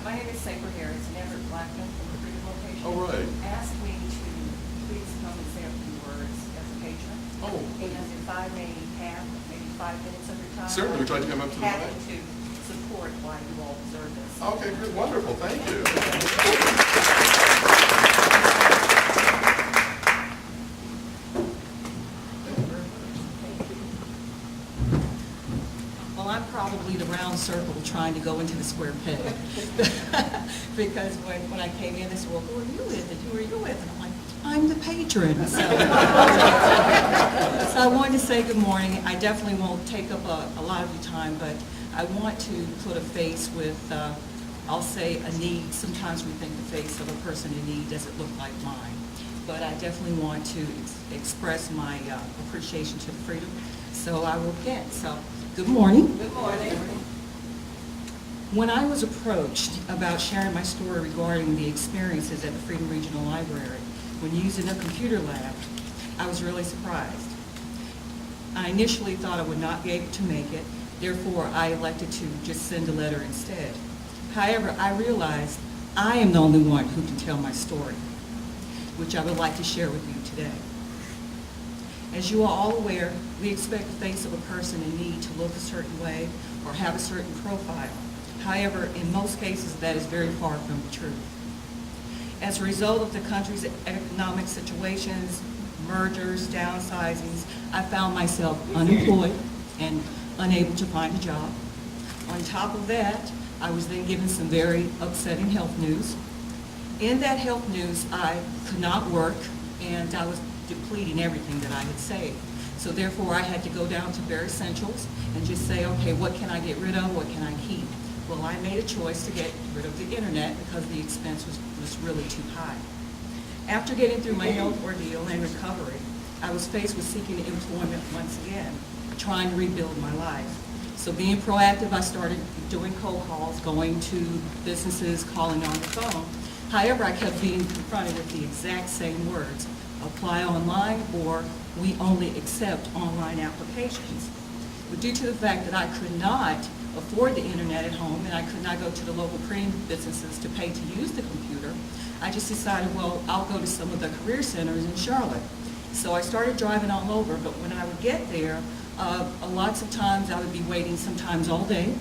My name is Saber Harris, and Everett Blackman from the Freedom location. All right. Asked me to please come and say a few words as a patron. Oh. And if I may have maybe 5 minutes of your time. Certainly, would you like to come up to the happy mic? to support why you all observe this. Okay, good, wonderful, thank you. Well, I'm probably the round circle trying to go into the square peg. Because when I came in, they said, well, who are you with and who are you with? And I'm like, I'm the patron. So, so I wanted to say good morning. I definitely won't take up a lot of your time, but I want to put a face with, I'll say, a need. Sometimes we think the face of a person in need doesn't look like mine. But I definitely want to express my appreciation to the Freedom. So I will begin. So, good morning. Good morning. When I was approached about sharing my story regarding the experiences at the Freedom Regional Library when using a computer lab, I was really surprised. I initially thought I would not be able to make it, therefore I elected to just send a letter instead. However, I realized I am the only one who can tell my story, which I would like to share with you today. As you are all aware, we expect the face of a person in need to look a certain way or have a certain profile. However, in most cases, that is very far from the truth. As a result of the country's economic situations, mergers, downsizings, I found myself unemployed and unable to find a job. On top of that, I was then given some very upsetting health news. In that health news, I could not work, and I was depleting everything that I had saved. So therefore, I had to go down to bare essentials and just say, okay, what can I get rid of, what can I keep? Well, I made a choice to get rid of the internet because the expense was really too high. After getting through my health ordeal and recovery, I was faced with seeking employment once again, trying to rebuild my life. So being proactive, I started doing cold calls, going to businesses, calling on the phone. However, I kept being confronted with the exact same words: apply online, or we only accept online applications. But due to the fact that I could not afford the internet at home and I could not go to the local cream businesses to pay to use the computer, I just decided, well, I'll go to some of the career centers in Charlotte. So I started driving all over, but when I would get there, lots of times I would be waiting, sometimes all day.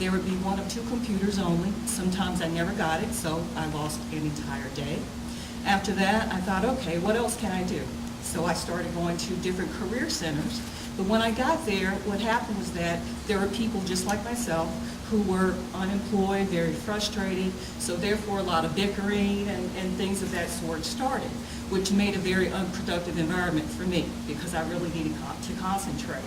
There would be 1 or 2 computers only. Sometimes I never got it, so I lost an entire day. After that, I thought, okay, what else can I do? So I started going to different career centers. But when I got there, what happened was that there were people just like myself who were unemployed, very frustrated, so therefore a lot of bickering and things of that sort started, which made a very unproductive environment for me because I really needed to concentrate.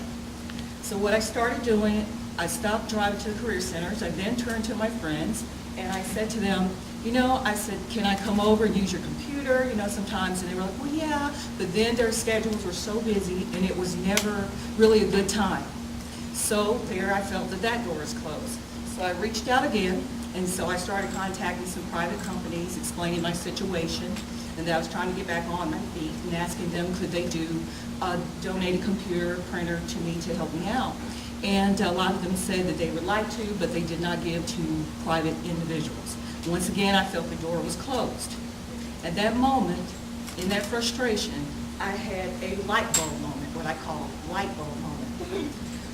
So what I started doing, I stopped driving to the career centers. I then turned to my friends and I said to them, you know, I said, can I come over and use your computer? You know, sometimes, and they were like, well, yeah, but then their schedules were so busy and it was never really a good time. So there I felt that that door was closed. So I reached out again, and so I started contacting some private companies, explaining my situation, and that I was trying to get back on my feet and asking them could they donate a computer printer to me to help me out. And a lot of them said that they would like to, but they did not give to private individuals. Once again, I felt the door was closed. At that moment, in that frustration, I had a light bulb moment, what I call light bulb moment.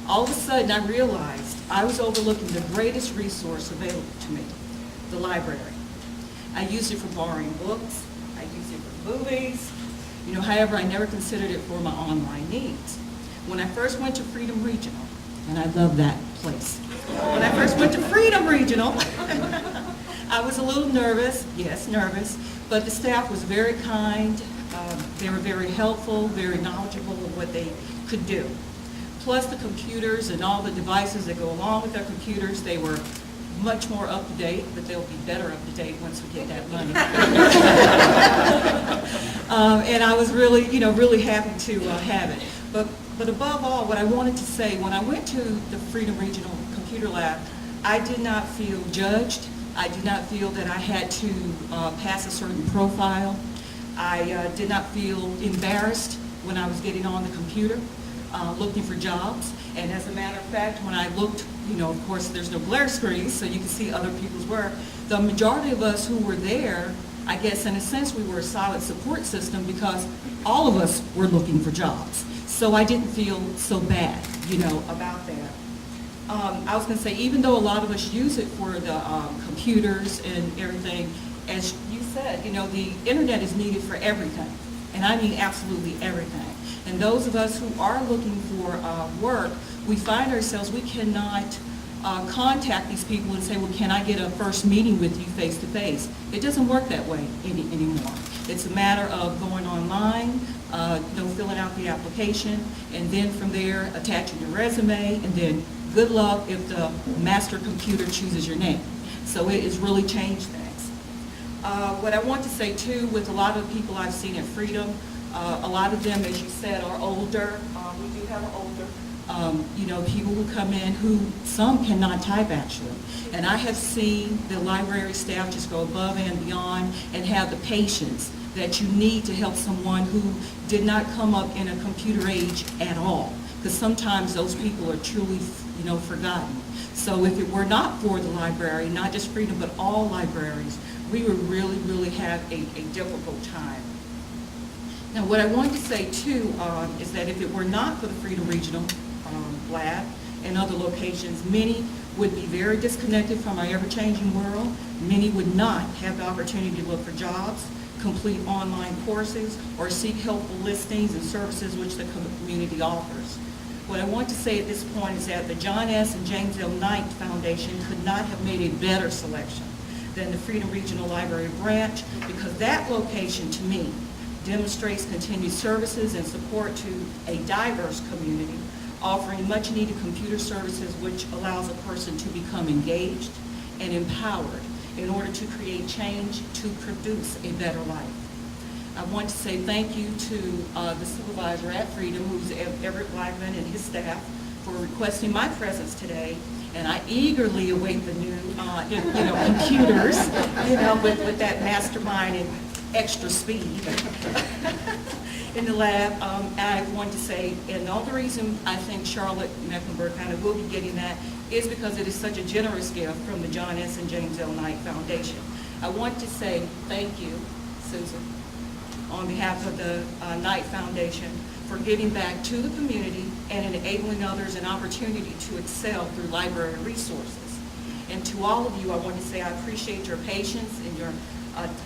All of a sudden, I realized I was overlooking the greatest resource available to me, the library. I used it for borrowing books. I used it for movies. You know, however, I never considered it for my online needs. When I first went to Freedom Regional, and I love that place. When I first went to Freedom Regional, I was a little nervous, yes, nervous, but the staff was very kind. They were very helpful, very knowledgeable of what they could do. Plus the computers and all the devices that go along with their computers, they were much more up to date, but they'll be better up to date once we get that money. And I was really, really happy to have it. But above all, what I wanted to say, when I went to the Freedom Regional Computer Lab, I did not feel judged. I did not feel that I had to pass a certain profile. I did not feel embarrassed when I was getting on the computer. looking for jobs. And as a matter of fact, when I looked, of course, there's no glare screens, so you can see other people's work. The majority of us who were there, I guess in a sense, we were a solid support system because all of us were looking for jobs. So I didn't feel so bad, about that. I was going to say, even though a lot of us use it for the computers and everything, as you said, the internet is needed for everything. And I mean absolutely everything. And those of us who are looking for work, we find ourselves, we cannot contact these people and say, well, can I get a first meeting with you face to face? It doesn't work that way anymore. It's a matter of going online, filling out the application, and then from there attaching your resume, and then good luck if the master computer chooses your name. So it has really changed things. What I want to say too, with a lot of people I've seen at Freedom, a lot of them, as you said, are older. We do have older. People who come in who some cannot type actually. And I have seen the library staff just go above and beyond and have the patience that you need to help someone who did not come up in a computer age at all. Because sometimes those people are truly, forgotten. So if it were not for the library, not just Freedom, but all libraries, we would really, really have a difficult time. Now, what I wanted to say too is that if it were not for the Freedom Regional Lab and other locations, many would be very disconnected from our ever-changing world. Many would not have the opportunity to look for jobs, complete online courses, or seek helpful listings and services which the community offers. What I want to say at this point is that the John S. and James L. Knight Foundation could not have made a better selection than the Freedom Regional Library branch, because that location, to me, demonstrates continued services and support to a diverse community, offering much needed computer services which allows a person to become engaged and empowered in order to create change to produce a better life. I want to say thank you to the supervisor at Freedom, who's Everett Blackman, and his staff for requesting my presence today. And I eagerly await the new, computers, with that mastermind and extra speed in the lab. I want to say, and the only reason I think Charlotte Mecklenburg kind of will be getting that is because it is such a generous gift from the John S. and James L. Knight Foundation. I want to say thank you, Susan, on behalf of the Knight Foundation, for giving back to the community and enabling others an opportunity to excel through library resources. And to all of you, I want to say I appreciate your patience and your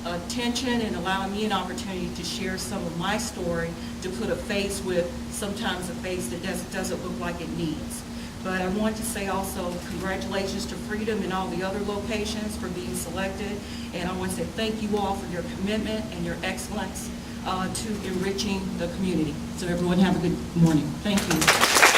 attention and allowing me an opportunity to share some of my story, to put a face with sometimes a face that doesn't look like it needs. But I want to say also congratulations to Freedom and all the other locations for being selected. And I want to say thank you all for your commitment and your excellence to enriching the community. So everyone have a good morning. Thank you.